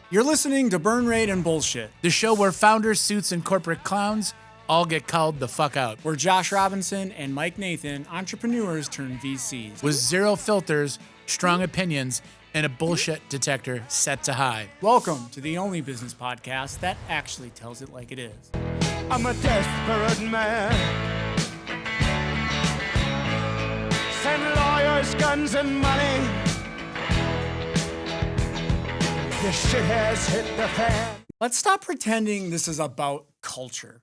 You're listening to Burn Rate and Bullshit, the show where founders, suits, and corporate clowns all get called the fuck out. where Josh Robinson and Mike Nathan, entrepreneurs turn VCs. With zero filters, strong opinions, and a bullshit detector set to high. Welcome to the only business podcast that actually tells it like it is. I'm a desperate man. Send lawyers, guns, and money. The shit has hit the fan. Let's stop pretending this is about culture.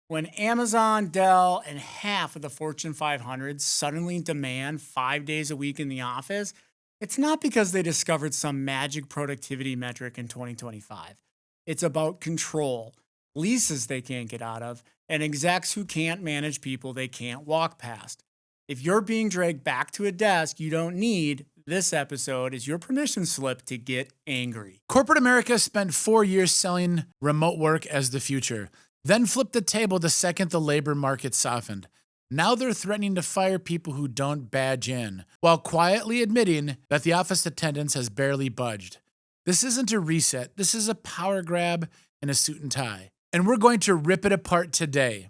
When Amazon, Dell, and half of the Fortune 500 suddenly demand 5 days a week in the office, it's not because they discovered some magic productivity metric in 2025. It's about control, leases they can't get out of, and execs who can't manage people they can't walk past. If you're being dragged back to a desk you don't need, this episode is your permission slip to get angry. Corporate America spent 4 years selling remote work as the future, then flipped the table the second the labor market softened. Now they're threatening to fire people who don't badge in, while quietly admitting that the office attendance has barely budged. This isn't a reset. This is a power grab and a suit and tie. And we're going to rip it apart today.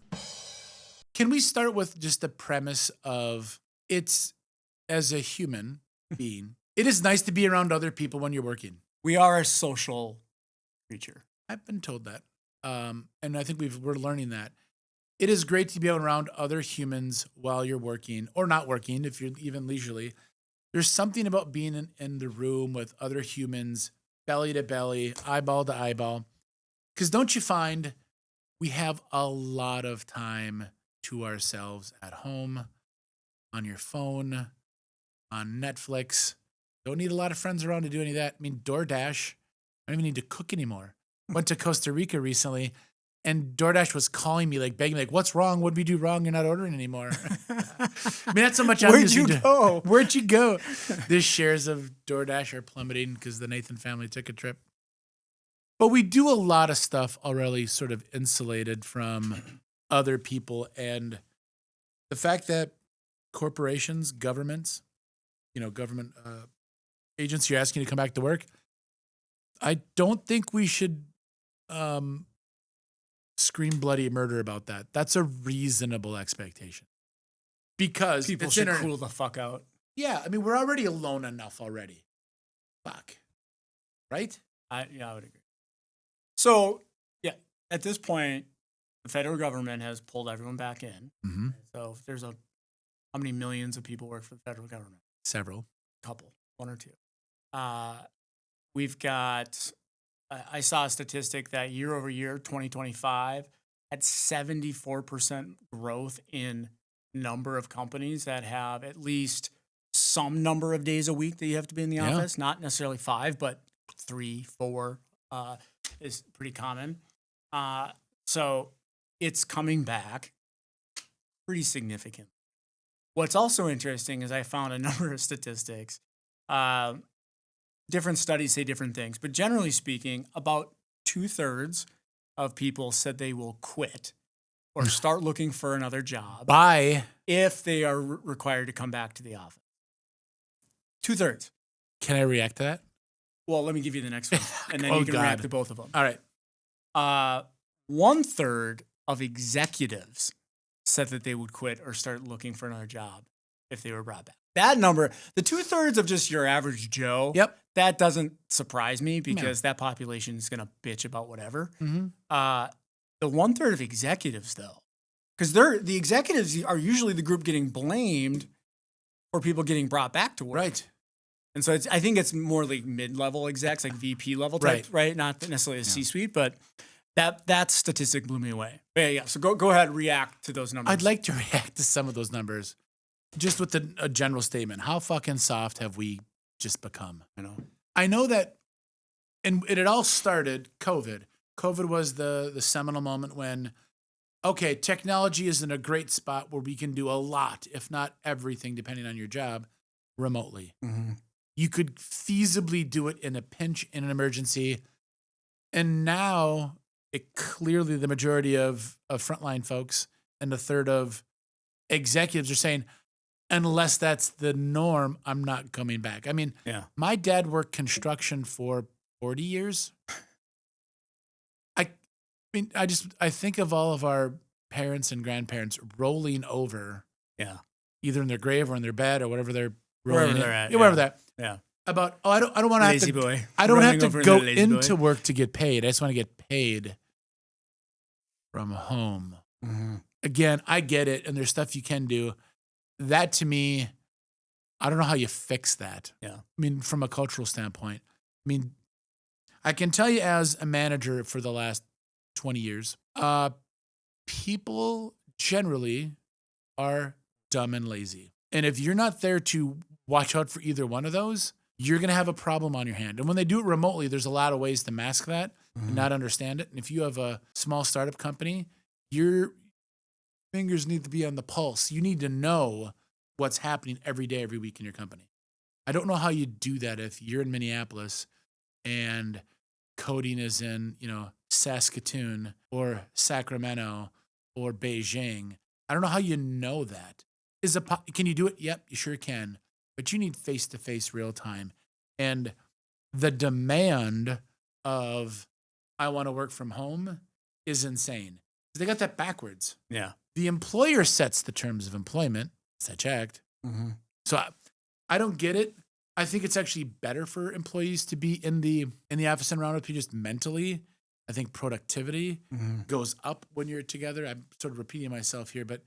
Can we start with just the premise of it's, as a human being, it is nice to be around other people when you're working. We are a social creature. I've been told that. And I think we're learning that. It is great to be around other humans while you're working or not working, if you're even leisurely. There's something about being in the room with other humans, belly to belly, eyeball to eyeball. Because don't you find we have a lot of time to ourselves at home, on your phone, on Netflix. Don't need a lot of friends around to do any of that. I mean, DoorDash, I don't even need to cook anymore. Went to Costa Rica recently, and DoorDash was calling me, like begging me, like, "What's wrong? What did we do wrong? You're not ordering anymore." I mean, that's how much I'm Where'd you go? Where'd you go? The shares of DoorDash are plummeting because the Nathan family took a trip. But we do a lot of stuff already sort of insulated from other people. And the fact that corporations, governments, government agents, you're asking you to come back to work, I don't think we should scream bloody murder about that. That's a reasonable expectation. Because people should cool the fuck out. Yeah, I mean, we're already alone enough already. Fuck. Right? I would agree. So, yeah, at this point, the federal government has pulled everyone back in. Mm-hmm. So there's how many millions of people work for the federal government? Several. Couple, one or two. We've got, I saw a statistic that year over year, 2025, had 74% growth in number of companies that have at least some number of days a week that you have to be in the office. Not necessarily 5, but 3, 4 is pretty common. So it's coming back pretty significant. What's also interesting is I found a number of statistics. Different studies say different things, but generally speaking, about 2/3 of people said they will quit or start looking for another job if they are required to come back to the office. 2/3. Can I react to that? Well, let me give you the next one, and then you can react to both of them. All right. 1/3 of executives said that they would quit or start looking for another job if they were brought back. That number, the 2/3 of just your average Joe, that doesn't surprise me because that population is going to bitch about whatever. Mm-hmm. The 1/3 of executives, though, because the executives are usually the group getting blamed for people getting brought back to work. Right. And so I think it's more like mid-level execs, like VP level type, right? Not necessarily a C-suite, but that statistic blew me away. Yeah. So go ahead, react to those numbers. I'd like to react to some of those numbers, just with a general statement. How fucking soft have we just become? I know that, and it all started COVID. COVID was the seminal moment when, okay, technology is in a great spot where we can do a lot, if not everything, depending on your job, remotely. Mm-hmm. You could feasibly do it in a pinch, in an emergency. And now, clearly the majority of frontline folks and a third of executives are saying, unless that's the norm, I'm not coming back. I mean, my dad worked construction for 40 years. I mean, I think of all of our parents and grandparents rolling over, Yeah. either in their grave or in their bed or whatever they're Wherever rolling they're in. at, Yeah, wherever yeah. that. Yeah. About I don't want to have Lazy to boy. I don't have Running to over in go the lazy boy. into work to get paid. I just want to get paid from home. Mm-hmm. Again, I get it, and there's stuff you can do. That to me, I don't know how you fix that. Yeah. I mean, from a cultural standpoint. I mean, I can tell you as a manager for the last 20 years, people generally are dumb and lazy. And if you're not there to watch out for either one of those, you're going to have a problem on your hand. And when they do it remotely, there's a lot of ways to mask that and not understand it. And if you have a small startup company, your fingers need to be on the pulse. You need to know what's happening every day, every week in your company. I don't know how you do that if you're in Minneapolis and coding is in, Saskatoon or Sacramento or Beijing. I don't know how you know that. Can you do it? Yep, you sure can. But you need face-to-face real time. And the demand of I want to work from home is insane. They got that backwards. Yeah. The employer sets the terms of employment. It's that checked. Mm-hmm. So I don't get it. I think it's actually better for employees to be in the office and around with you just mentally. I think productivity goes up when you're together. I'm sort of repeating myself here, but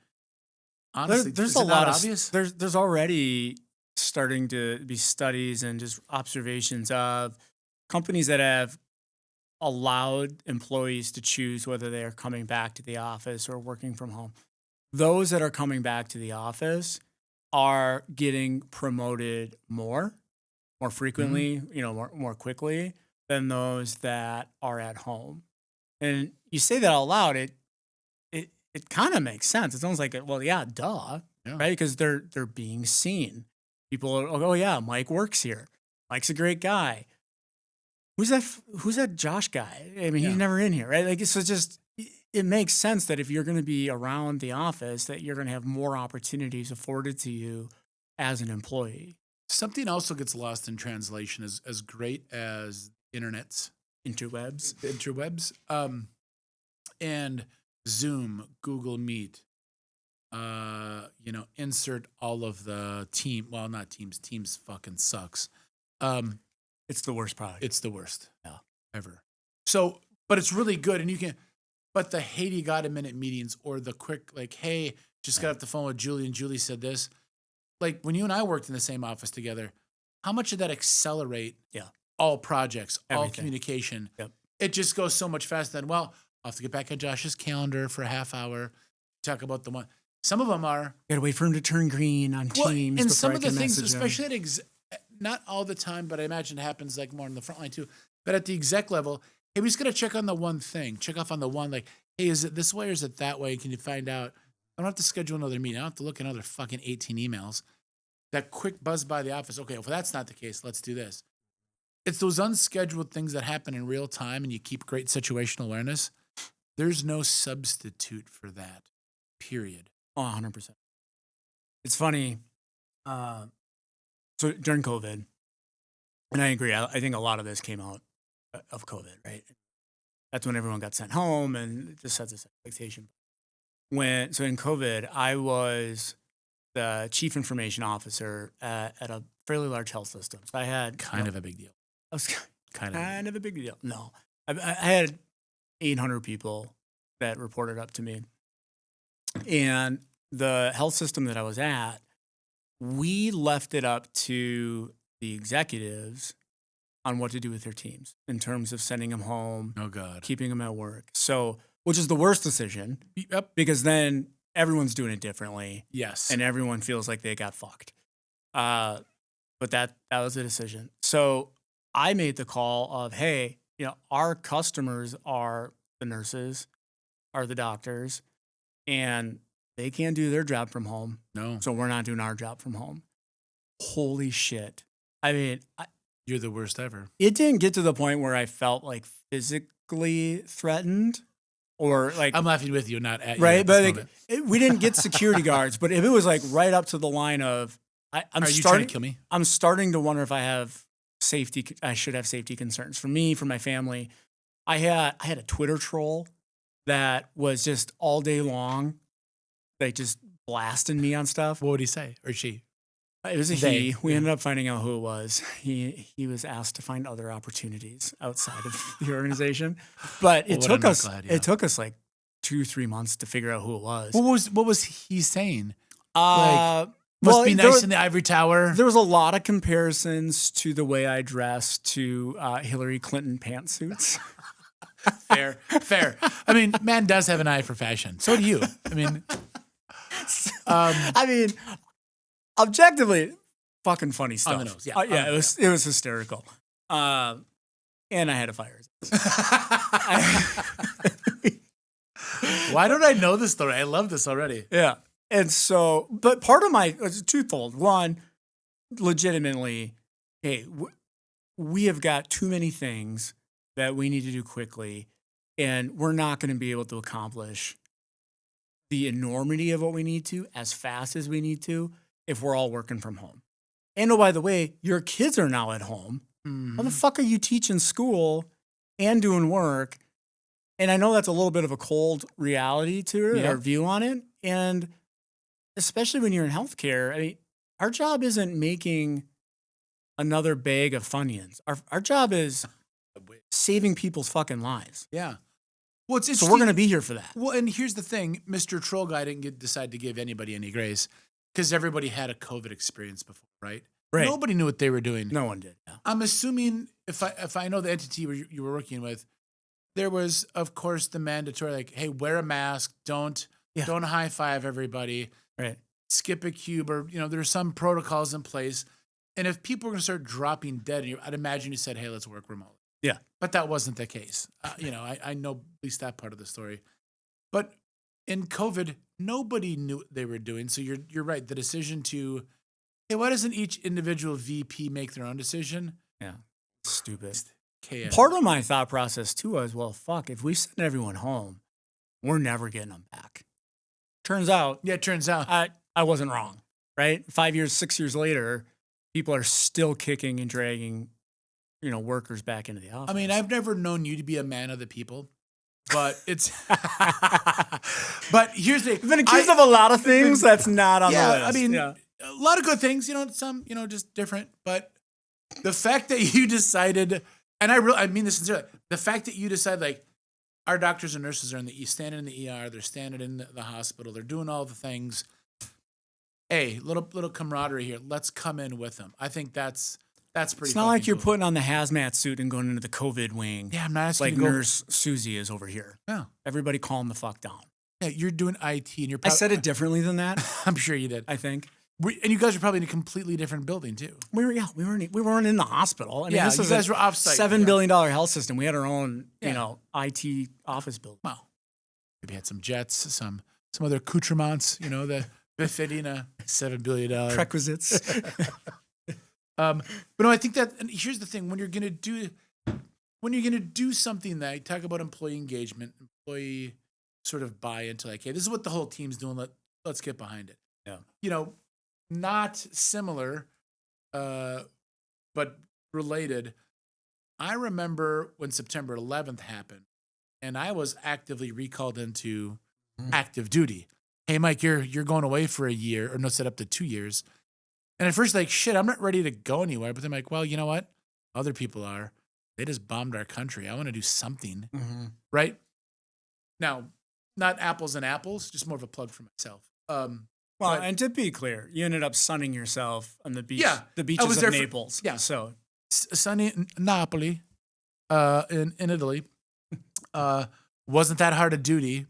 honestly, there's a lot of obvious. There's already starting to be studies and just observations of companies that have allowed employees to choose whether they are coming back to the office or working from home. Those that are coming back to the office are getting promoted more frequently, more quickly than those that are at home. And you say that out loud, it kind of makes sense. It sounds like, well, yeah, duh, Yeah. right? Because they're being seen. People are, oh yeah, Mike works here. Mike's a great guy. Who's that Josh guy? I mean, he's never in here, right? Like, so it makes sense that if you're going to be around the office, that you're going to have more opportunities afforded to you as an employee. Something also gets lost in translation as great as interwebs, and Zoom, Google Meet, insert all of the not Teams. Teams fucking sucks. It's the worst product. It's the worst ever. So, but it's really good. And but the hey, you got a minute meetings or the quick, like, hey, just got off the phone with Julie and Julie said this. Like when you and I worked in the same office together, how much did that accelerate all projects, all communication? Yep. It just goes so much faster than, well, I'll have to get back on Josh's calendar for a half hour, talk about the one. Some of them are. You gotta wait for him to turn green on Teams. And some of the things, message him. especially not all the time, but I imagine it happens like more on the front line too. But at the exec level, hey, we just got to check on the one thing, check off on the one, like, hey, is it this way or is it that way? Can you find out? I don't have to schedule another meeting. I don't have to look at another fucking 18 emails. That quick buzz by the office. Okay, if that's not the case, let's do this. It's those unscheduled things that happen in real time and you keep great situational awareness. There's no substitute for that, period. Oh, 100%. It's funny. So during COVID, and I agree, I think a lot of this came out of COVID, right? That's when everyone got sent home and it just sets this expectation. So in COVID, I was the chief information officer at a fairly large health system. So I had Kind of a big deal. I was kind of a big deal. No, I had 800 people that reported up to me. And the health system that I was at, we left it up to the executives on what to do with their teams in terms of sending them home, Oh, God. keeping them at work. So, which is the worst decision Yep. because then everyone's doing it differently Yes. and everyone feels like they got fucked. But that was the decision. So I made the call of, hey, our customers are the nurses, are the doctors, and they can't do their job from home. No. So we're not doing our job from home. Holy shit. I mean, You're the worst ever. it didn't get to the point where I felt like physically threatened or like, I'm laughing with you, not at you. right. at But this like, moment. we didn't get security guards, but if it was like right up to the line of, Are you trying to kill me? I'm starting to wonder if I have I should have safety concerns for me, for my family. I had a Twitter troll that was just all day long, like just blasting me on stuff. What would he say, or she? It was a They, he. We yeah. ended up finding out who it was. He was asked to find other opportunities outside of the organization, but it Well, what took a us. knucklehead, yeah. It took us like 2-3 months to figure out who it was. What was he saying? Must Must be nice in the ivory tower. There was a lot of comparisons to the way I dressed to Hillary Clinton pantsuits. Fair. I mean, man does have an eye for fashion. So do you. I mean, I mean, objectively, fucking funny stuff. On the nose, yeah. Yeah, it was hysterical. And I had to fire his ass. why don't I know this story? I love this already. Yeah. And so, but part of my, it's twofold. One, legitimately, hey, we have got too many things that we need to do quickly, and we're not going to be able to accomplish the enormity of what we need to as fast as we need to if we're all working from home. And oh, by the way, your kids are now at home. Mm-hmm. How the fuck are you teaching school and doing work? And I know that's a little bit of a cold reality to it, our view on it. And especially when you're in healthcare, I mean, our job isn't making another bag of Funyuns. Our job is saving people's fucking lives. Yeah. Well, it's So we're going to be here for that. Well, and here's the thing. Mr. Troll Guy didn't decide to give anybody any grace because everybody had a COVID experience before, right? Right. Nobody knew what they were doing. No one did. Yeah. I'm assuming if I know the entity you were working with, there was, of course, the mandatory, like, hey, wear a mask. Don't high five everybody. Right. Skip a cube, or there's some protocols in place. And if people were going to start dropping dead, I'd imagine you said, hey, let's work remotely. Yeah. But that wasn't the case. I know at least that part of the story. But in COVID, nobody knew what they were doing. So you're right. The decision to, hey, why doesn't each individual VP make their own decision? Yeah. Stupid. Chaos. Part of my thought process too was, well, fuck, if we send everyone home, we're never getting them back. Turns out, Yeah, it turns out. I wasn't wrong, right? 5 years, 6 years later, people are still kicking and dragging, workers back into the office. I mean, I've never known you to be a man of the people, but it's. But here's the. I've been accused of a lot of things that's not on the list. I mean, a lot of good things, some, just different. But the fact that you decided, and I mean this sincerely, the fact that you decide, like, our doctors and nurses are standing in the ER, they're standing in the hospital, they're doing all the things. Hey, little camaraderie here. Let's come in with them. I think that's pretty. It's not like you're cool. putting on the hazmat suit and going into the COVID wing. Yeah, I'm not asking like you to go. Nurse Susie is over here. Yeah. Everybody calm the fuck down. Yeah, you're doing IT, and you're. I said it differently than that. I'm sure you did. I think. And you guys are probably in a completely different building too. We weren't in the hospital. I mean, this you is guys a were offsite. $7 billion health system. We had our own, Yeah. IT office building. Well, maybe had some jets, some other accoutrements, the befitting a $7 billion Prerequisites. But no, I think that. And here's the thing: when you're gonna do something that you talk about employee engagement, employee sort of buy into, like, hey, this is what the whole team's doing. Let's get behind it. Yeah. Not similar, but related. I remember when September 11th happened, and I was actively recalled into active duty. Hey, Mike, you're going away for a year, or no, set up to 2 years. And at first, like, shit, I'm not ready to go anywhere. But then I'm like, well, you know what? Other people are. They just bombed our country. I want to do something, right? Now, not apples and apples, just more of a plug for myself. Well, and to be clear, you ended up sunning yourself on the beach. Yeah, the beaches was of there Naples. yeah. So Sunny Napoli, in Italy, wasn't that hard a duty.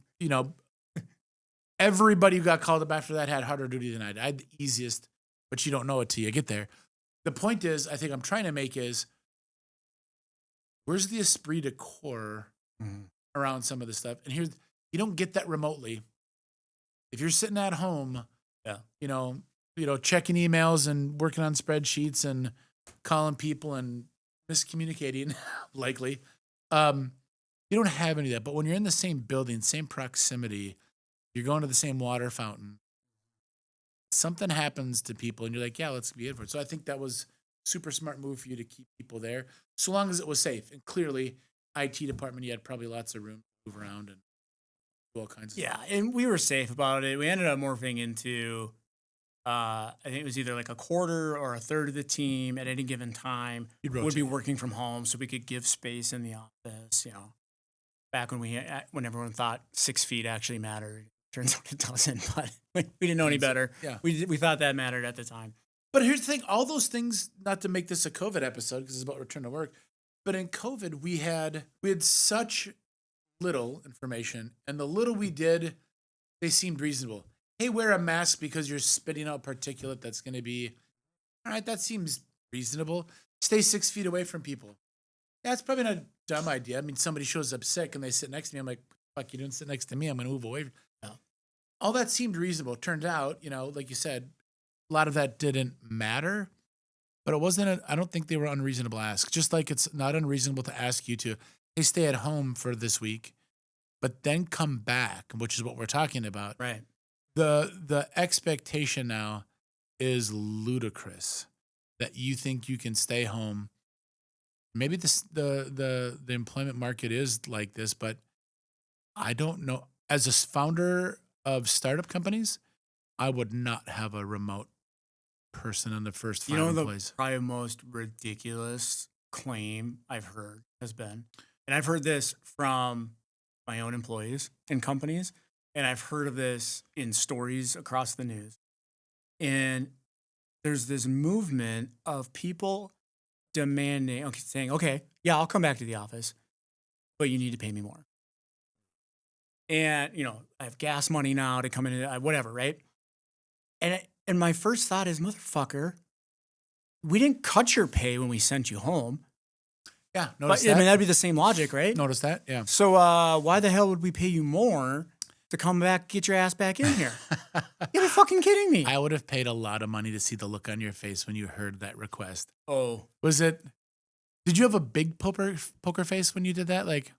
Everybody who got called up after that had harder duty than I did. I had the easiest, but you don't know it till you get there. The point is, I think I'm trying to make is, where's the esprit de corps around some of this stuff? And here's, you don't get that remotely. If you're sitting at home, checking emails and working on spreadsheets and calling people and miscommunicating, likely, you don't have any of that. But when you're in the same building, same proximity, you're going to the same water fountain, something happens to people and you're like, yeah, let's be in for it. So I think that was super smart move for you to keep people there, so long as it was safe. And clearly, IT department, you had probably lots of room to move around and do all kinds of Yeah, stuff. and we were safe about it. We ended up morphing into, I think it was either like a quarter or a third of the team at any given time You'd would be rotate. working from home, so we could give space in the office. Back when everyone thought 6 feet actually mattered. Turns out it doesn't, but we didn't know any better. Yeah. We thought that mattered at the time. But here's the thing: all those things. Not to make this a COVID episode because it's about return to work, but in COVID we had such little information, and the little we did, they seemed reasonable. Hey, wear a mask because you're spitting out particulate. That's going to be all right. That seems reasonable. Stay 6 feet away from people. Yeah, it's probably not a dumb idea. I mean, somebody shows up sick and they sit next to me. I'm like, fuck, you didn't sit next to me. I'm going to move away. Yeah. All that seemed reasonable. Turned out, like you said, a lot of that didn't matter, but it wasn't, I don't think they were unreasonable asks. Just like it's not unreasonable to ask you to, hey, stay at home for this week, but then come back, which is what we're talking about. Right. The expectation now is ludicrous that you think you can stay home. Maybe the employment market is like this, but I don't know. As a founder of startup companies, I would not have a remote person in the first 5 employees. The probably most ridiculous claim I've heard has been, and I've heard this from my own employees and companies, and I've heard of this in stories across the news. And there's this movement of people demanding, saying, okay, yeah, I'll come back to the office, but you need to pay me more. And, I have gas money now to come in, whatever, right? And my first thought is, motherfucker, we didn't cut your pay when we sent you home. Yeah, But that'd be the same logic, right? Notice that, yeah. So why the hell would we pay you more to come back, get your ass back in here? You're fucking kidding me. I would have paid a lot of money to see the look on your face when you heard that request. Oh. Did you have a big poker face when you did that? Like,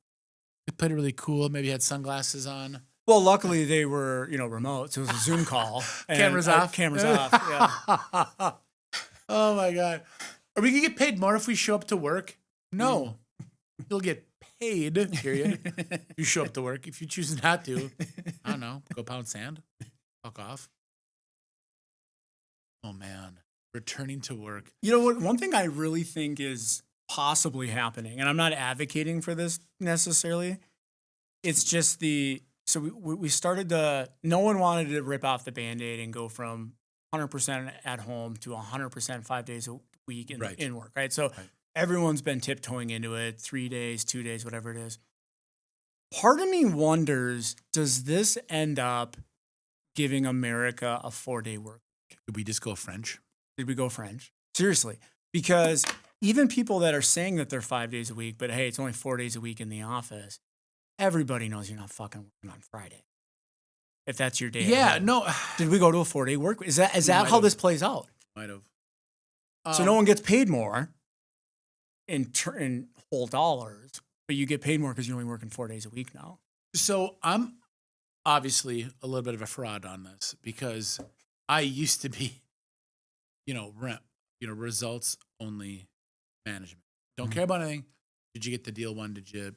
it played it really cool, maybe had sunglasses on? Well, luckily they were, remote, so it was a Zoom call. And, Cameras off? Cameras off, yeah. Oh, my God. Are we going to get paid more if we show up to work? No. You'll get paid, period. If you show up to work. If you choose not to, I don't know, go pound sand. Fuck off. Oh, man. Returning to work. You know what? One thing I really think is possibly happening, and I'm not advocating for this necessarily, it's just so we started no one wanted to rip off the Band-Aid and go from 100% at home to 100% 5 days a week in work, right? So everyone's been tiptoeing into it, 3 days, 2 days, whatever it is. Part of me wonders, does this end up giving America a 4-day work? Did we just go French? Did we go French? Seriously. Because even people that are saying that they're 5 days a week, but hey, it's only 4 days a week in the office, everybody knows you're not fucking working on Friday. If that's your day. Yeah, no. Did we go to a 4-day work? Is that how this plays out? Might have. So no one gets paid more in whole dollars, but you get paid more because you're only working 4 days a week now. So I'm obviously a little bit of a fraud on this because I used to be, results only management. Don't care about anything. Did you get the deal one? Did you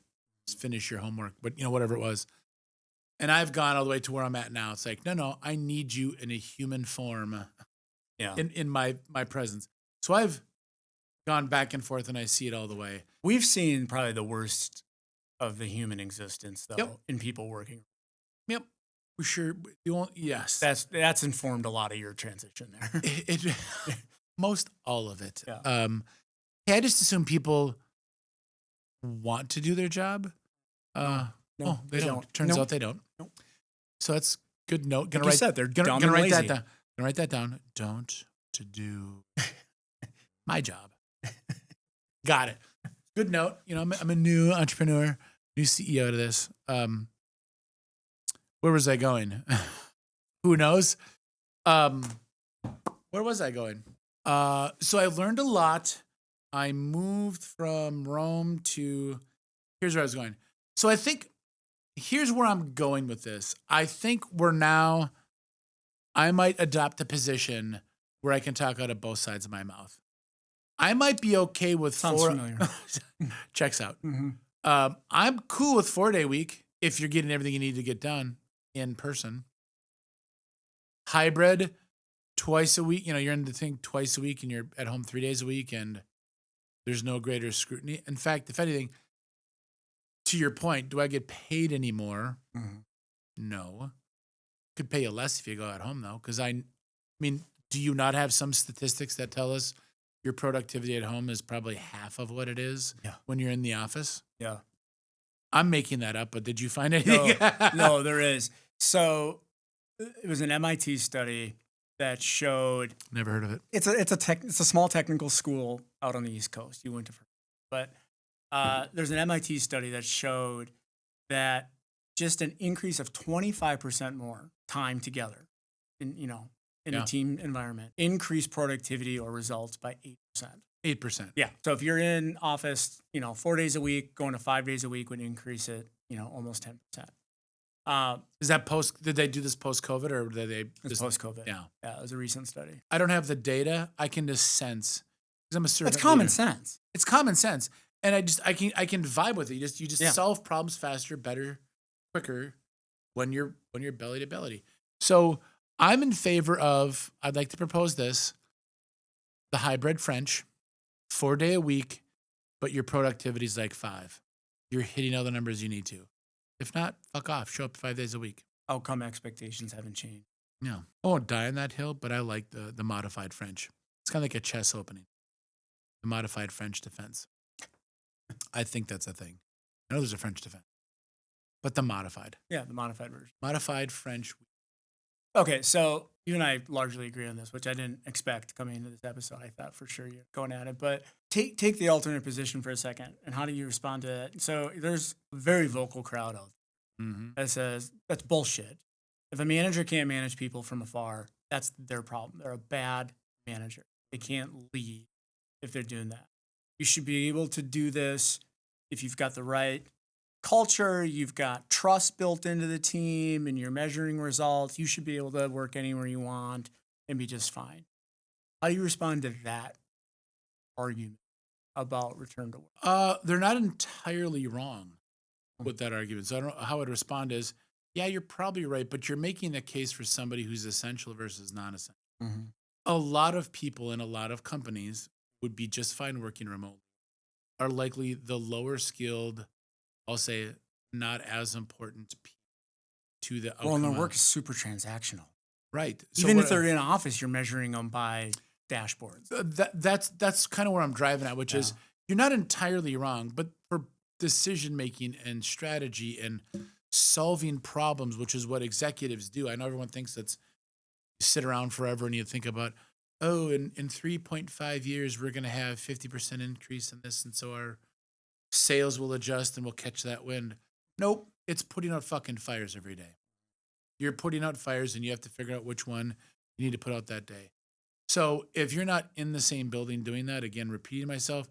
finish your homework? But whatever it was. And I've gone all the way to where I'm at now. It's like, no, I need you in a human form. Yeah. In my presence. So I've gone back and forth and I see it all the way. We've seen probably the worst of the human existence though, Yep. in people working. Yep. We sure. Yes. That's informed a lot of your transition there. It most all of it. Yeah. I just assume people want to do their job. No, they don't. Turns out they don't. Nope. So that's good note. Like you said, they're dumb and write lazy. that down. Gonna write that down. Don't to do my job. Got it. Good note. I'm a new entrepreneur, new CEO to this. Where was I going? Who knows? Where was I going? So I learned a lot. I moved from Rome to, here's where I was going. So I think, here's where I'm going with this. I think I might adopt a position where I can talk out of both sides of my mouth. I might be okay with Sounds familiar. checks out. Mm-hmm. I'm cool with 4-day week if you're getting everything you need to get done in person. Hybrid, twice a week. You're in the thing twice a week and you're at home 3 days a week and there's no greater scrutiny. In fact, if anything, to your point, do I get paid anymore? Mm-hmm. No. Could pay you less if you go at home though. Because I mean, do you not have some statistics that tell us your productivity at home is probably half of what it is when you're in the office? Yeah. I'm making that up, but did you find anything? No, there is. So it was an MIT study that showed. Never heard of it. It's a small technical school out on the East Coast. You went to, but there's an MIT study that showed that just an increase of 25% more time together in a team environment increased productivity or results by 8%. 8%. Yeah. So if you're in office, 4 days a week, going to 5 days a week would increase it, almost 10%. Is that did they do this post-COVID or did they? It's post-COVID. Yeah. Yeah. It was a recent study. I don't have the data. I can just sense because I'm a servant. It's common leader. sense. It's common sense. And I can vibe with it. You just solve problems faster, better, quicker when you're belly to belly. So I'm in favor of, I'd like to propose this, the hybrid French, 4-day a week, but your productivity is like 5. You're hitting all the numbers you need to. If not, fuck off. Show up 5 days a week. Outcome expectations haven't changed. No. I won't die on that hill, but I like the modified French. It's kind of like a chess opening. The modified French defense. I think that's a thing. I know there's a French defense, but the modified. Yeah, the modified version. Modified French. Okay, so you and I largely agree on this, which I didn't expect coming into this episode. I thought for sure you're going at it, but take the alternate position for a second, and how do you respond to that? So there's a very vocal crowd out there that says that's bullshit. If a manager can't manage people from afar, that's their problem. They're a bad manager. They can't lead if they're doing that. You should be able to do this if you've got the right culture, you've got trust built into the team, and you're measuring results. You should be able to work anywhere you want and be just fine. How do you respond to that argument about return to work? They're not entirely wrong with that argument. So I don't know how I'd respond is, yeah, you're probably right, but you're making a case for somebody who's essential versus non-essential. Mm-hmm. A lot of people in a lot of companies would be just fine working remotely, are likely the lower skilled, I'll say not as important to the outcome. Well, and their work is super transactional. Right. Even if they're in an office, you're measuring them by dashboards. That's kind of where I'm driving at, which is you're not entirely wrong, but for decision making and strategy and solving problems, which is what executives do. I know everyone thinks that's you sit around forever and you think about, oh, in 3.5 years, we're going to have 50% increase in this. And so our sales will adjust and we'll catch that wind. Nope. It's putting out fucking fires every day. You're putting out fires and you have to figure out which one you need to put out that day. So if you're not in the same building doing that, again, repeating myself,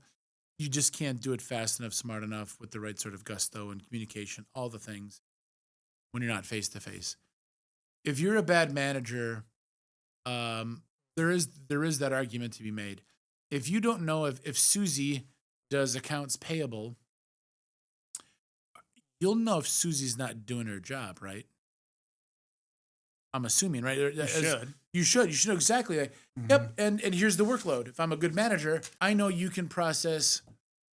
you just can't do it fast enough, smart enough with the right sort of gusto and communication, all the things when you're not face to face. If you're a bad manager, there is that argument to be made. If you don't know if Susie does accounts payable, you'll know if Susie's not doing her job, right? I'm assuming, right? You should know exactly. Like, yep. And here's the workload. If I'm a good manager, I know you can process.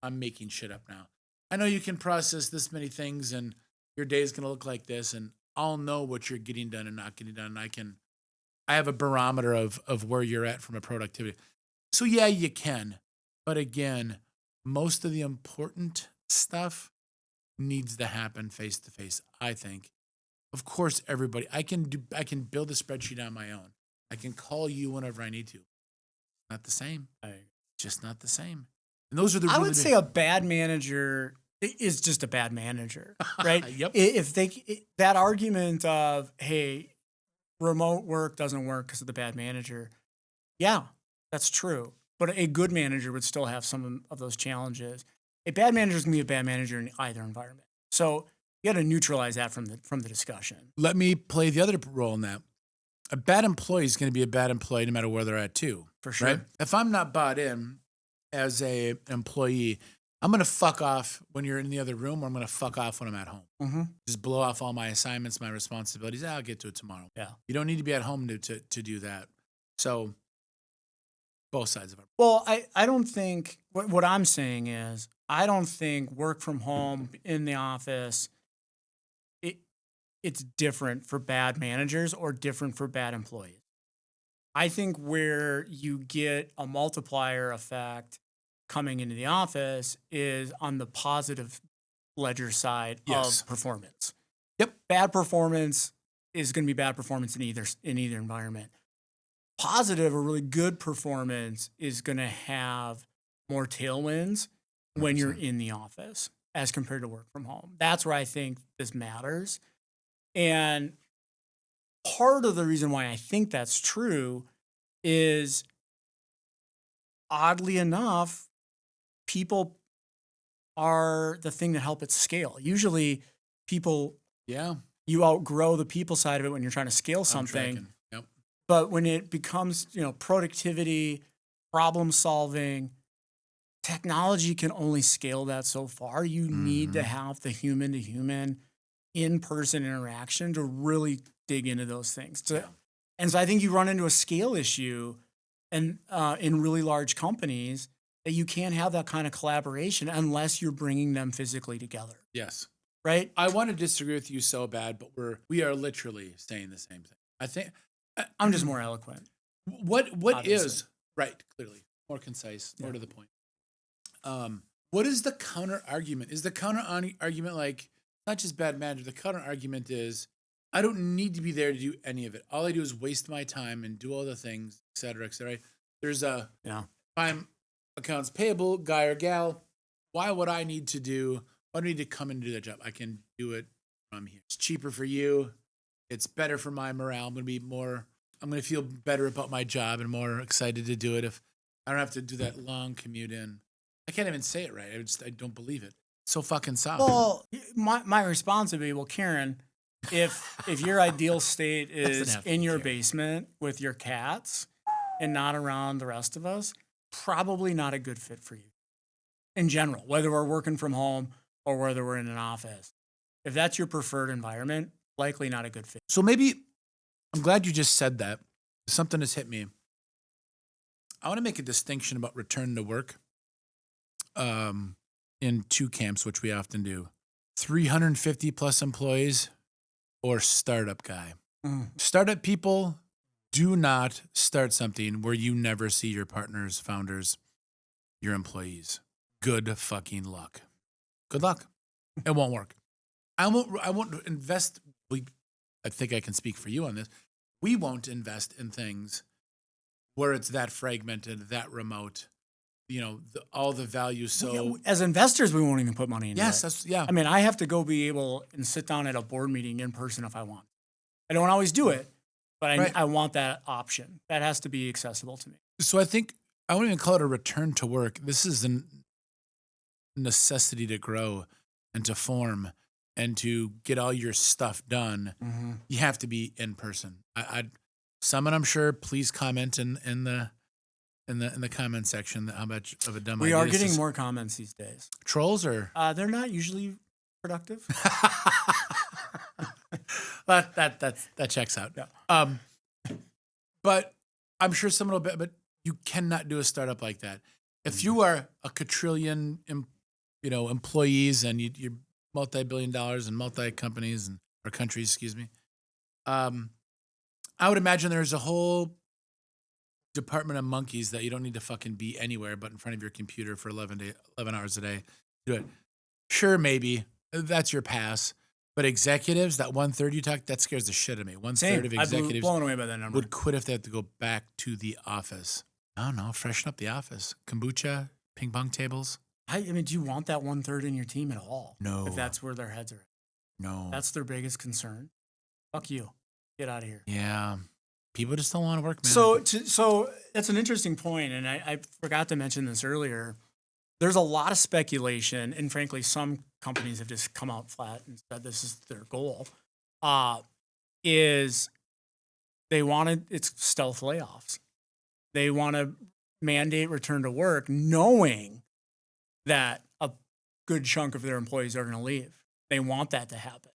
I'm making shit up now. I know you can process this many things, and your day is going to look like this, and I'll know what you're getting done and not getting done. I have a barometer of where you're at from a productivity. So yeah, you can, but again, most of the important stuff needs to happen face to face, I think. Of course, everybody, I can build a spreadsheet on my own. I can call you whenever I need to. Not the same. Just not the same. And those are the. I would say a bad manager is just a bad manager, right? Yep. If that argument of, hey, remote work doesn't work because of the bad manager, yeah, that's true. But a good manager would still have some of those challenges. A bad manager is going to be a bad manager in either environment. So you got to neutralize that from the discussion. Let me play the other role in that. A bad employee is going to be a bad employee no matter where they're at too. For sure. Right? If I'm not bought in, as a employee, I'm going to fuck off when you're in the other room, or I'm going to fuck off when I'm at home. Mm-hmm. Just blow off all my assignments, my responsibilities. I'll get to it tomorrow. Yeah. You don't need to be at home to do that. So both sides of it. Well, I don't think what I'm saying is I don't think work from home in the office it's different for bad managers or different for bad employees. I think where you get a multiplier effect coming into the office is on the positive ledger side Yes. of performance. Yep. Bad performance is going to be bad performance in either environment. Positive or really good performance is going to have more tailwinds when you're 100%. in the office as compared to work from home. That's where I think this matters. And part of the reason why I think that's true is, oddly enough, people are the thing that help it scale. Usually people, Yeah. you outgrow the people side of it when you're trying to scale I'm something. tracking. Yep. But when it becomes, productivity, problem solving, technology can only scale that so far. You need to have the human to human in-person interaction to really dig into those things. And so I think you run into a scale issue and in really large companies that you can't have that kind of collaboration unless you're bringing them physically together, Yes. right? I want to disagree with you so bad, but we are literally saying the same thing. I think I'm just more eloquent. what obviously. is right, clearly more concise, more to the point. What is the counter argument? Is the counter argument like not just bad manager? The counter argument is I don't need to be there to do any of it. All I do is waste my time and do all the things, et cetera, et cetera. There's if I'm accounts payable guy or gal, why would I need to do? Why do I need to come and do that job? I can do it from here. It's cheaper for you. It's better for my morale. I'm going to feel better about my job and more excited to do it if I don't have to do that long commute in. I can't even say it right. I don't believe it. It's so fucking soft. Well, my response would be, well, Karen, if your ideal state is in your basement with your cats and not around the rest of us, probably not a good fit for you in general, whether we're working from home or whether we're in an office. If that's your preferred environment, likely not a good fit. So maybe I'm glad you just said that. Something has hit me. I want to make a distinction about return to work in two camps, which we often do. 350 plus employees or startup guy. Startup people, do not start something where you never see your partners, founders, your employees. Good fucking luck. Good luck. It won't work. I won't invest. I think I can speak for you on this. We won't invest in things where it's that fragmented, that remote, all the value. So as investors, we won't even put money into it. I mean, I have to go be able and sit down at a board meeting in person if I want. I don't always do it, but I want that option. That has to be accessible to me. So I think I wouldn't even call it a return to work. This is a necessity to grow and to form and to get all your stuff done. You have to be in person. Someone, I'm sure, please comment in the comment section how much of a dumb idea we are this getting is. more comments these days. Trolls or they're not usually productive. that checks out. Yeah. But I'm sure someone will bet. But you cannot do a startup like that. If you are a quadrillion, employees and you're multi-billion dollars and multi-companies or countries, excuse me. I would imagine there's a whole department of monkeys that you don't need to fucking be anywhere but in front of your computer for 11 hours a day. Do it. Sure, maybe that's your pass. But executives, that 1/3 you talked, that scares the shit out of me. 1/3 of executives blown away by that number. would quit if they had to go back to the office. I don't know, freshen up the office. Kombucha, ping pong tables. I mean, do you want that 1/3 in your team at all? No. If that's where their heads are. No. That's their biggest concern. Fuck you. Get out of here. Yeah. People just don't want to work, man. So that's an interesting point, and I forgot to mention this earlier. There's a lot of speculation, and frankly, some companies have just come out flat and said this is their goal. It's stealth layoffs. They want to mandate return to work knowing that a good chunk of their employees are going to leave. They want that to happen.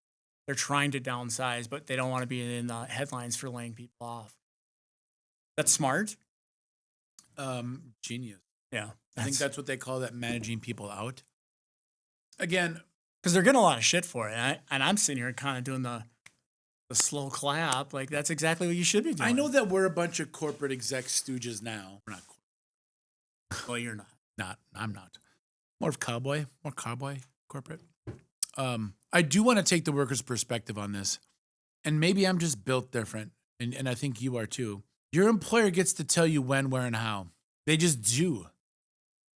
They're trying to downsize, but they don't want to be in the headlines for laying people off. That's smart. Genius. Yeah. I think that's what they call that, managing people out. Again, because they're getting a lot of shit for it. And I'm sitting here kind of doing the slow clap. Like, that's exactly what you should be doing. I know that we're a bunch of corporate exec stooges now. We're not. Well, you're not. I'm not. More cowboy corporate. I do want to take the worker's perspective on this. And maybe I'm just built different. And I think you are too. Your employer gets to tell you when, where, and how. They just do.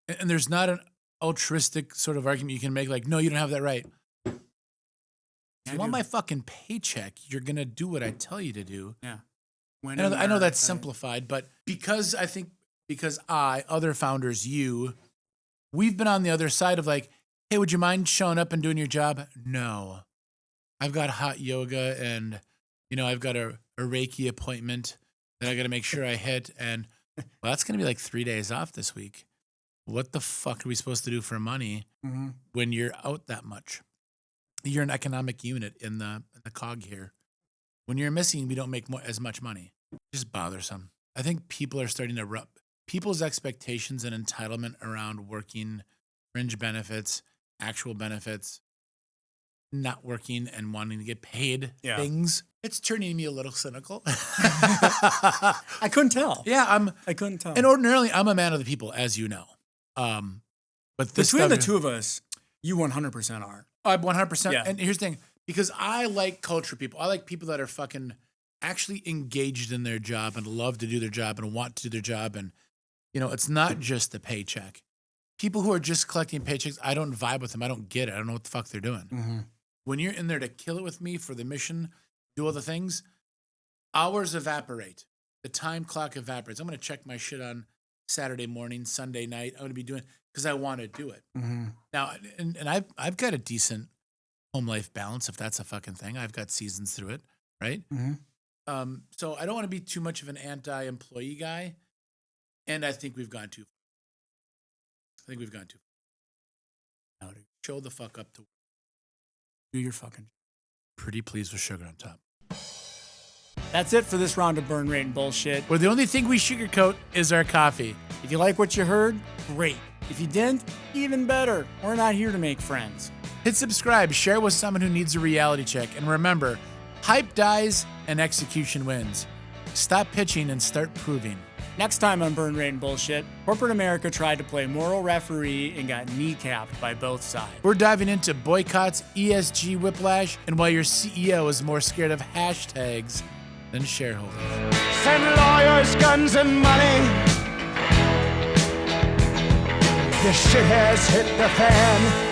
And there's not an altruistic sort of argument you can make like, no, you don't have that right. If you want my fucking paycheck, you're going to do what I tell you to do. Yeah. I know that's simplified, but because other founders, we've been on the other side of like, hey, would you mind showing up and doing your job? No. I've got hot yoga and, I've got a Reiki appointment that I got to make sure I hit. And well, that's going to be like 3 days off this week. What the fuck are we supposed to do for money when you're out that much? You're an economic unit in the cog here. When you're missing, we don't make as much money. Just bothersome. I think people are starting to people's expectations and entitlement around working, fringe benefits, actual benefits, not working and wanting to get paid things. It's turning me a little cynical. I couldn't tell. Yeah, I couldn't tell. And ordinarily, I'm a man of the people, as you know. But between the two of us, you 100% are. I'm 100%. Yeah. And here's the thing, because I like culture people. I like people that are fucking actually engaged in their job and love to do their job and want to do their job. And, it's not just the paycheck. People who are just collecting paychecks, I don't vibe with them. I don't get it. I don't know what the fuck they're doing. Mm-hmm. When you're in there to kill it with me for the mission, do all the things, hours evaporate. The time clock evaporates. I'm going to check my shit on Saturday morning, Sunday night. I'm going to be doing because I want to do it. Mm-hmm. Now, and I've got a decent home life balance, if that's a fucking thing. I've got seasons through it, right? Mm-hmm. So I don't want to be too much of an anti-employee guy, and I think we've gone too far. Now to show the fuck up to do your fucking. Pretty pleased with sugar on top. That's it for this round of burn rate and bullshit. Where the only thing we sugarcoat is our coffee. If you like what you heard, great. If you didn't, even better. We're not here to make friends. Hit subscribe, share with someone who needs a reality check, and remember, hype dies and execution wins. Stop pitching and start proving. Next time on Burn Rate and Bullshit, corporate America tried to play moral referee and got kneecapped by both sides. We're diving into boycotts, ESG whiplash, and why your CEO is more scared of hashtags than shareholders. Send lawyers, guns, and money. The shit has hit the fan.